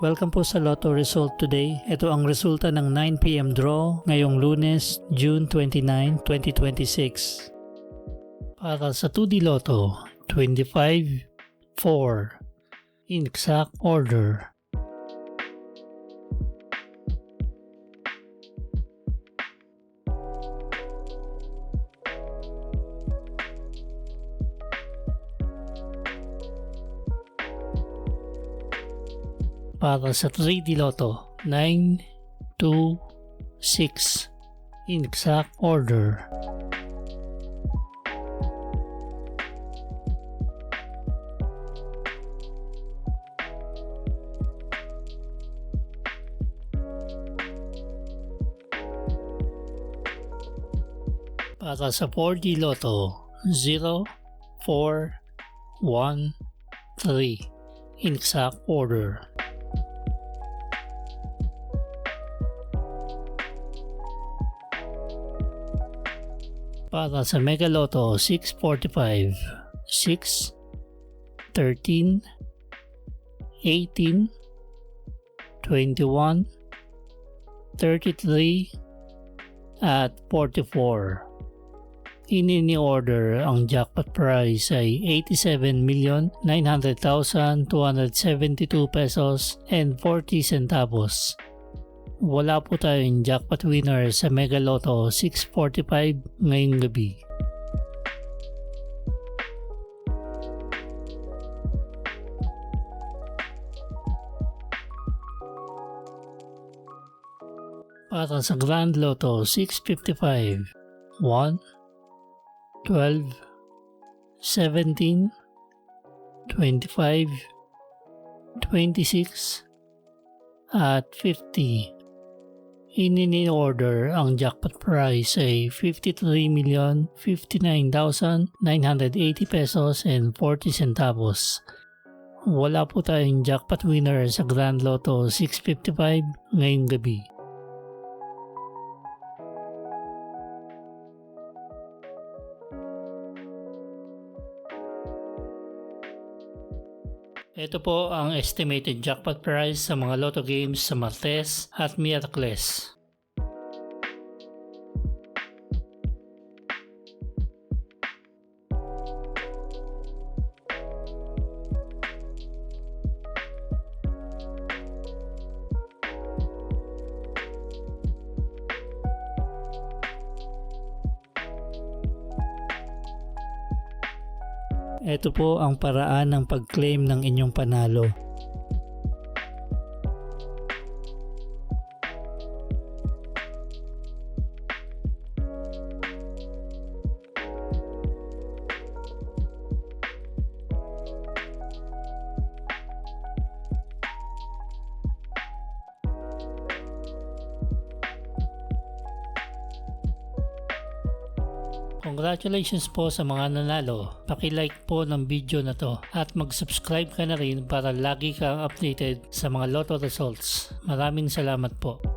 Welcome po sa Lotto Result Today. Ito ang resulta ng 9 PM draw ngayong Lunes, June 29, 2026. Para sa 2D Lotto, 25, 4, in exact order. Para sa 3D Lotto, 9, 2, 6, in exact order. Para sa 4D Lotto, 0, 4, 1, 3, in exact order. Para sa Mega Lotto 645, 6, 13, 18, 21, 33, at 44. Ini-order ang jackpot prize ay 87,900,272 pesos and 40 centavos. Wala po tayong jackpot winner sa Mega Lotto 645 ngayong gabi. Para sa Grand Lotto 655, 1, 12, 17, 25, 26, at 50. Ini-order ang jackpot prize ay 53,059,980 pesos and 40 centavos. Wala po tayong jackpot winner sa Grand Lotto 655 ngayong gabi. Ito po ang estimated jackpot price sa mga lotto games sa Martes at Miyerkules. Ito po ang paraan ng pag-claim ng inyong panalo. Congratulations po sa mga nanalo. Paki-like po ng video na to at mag-subscribe ka na rin para lagi kang updated sa mga lotto results. Maraming salamat po.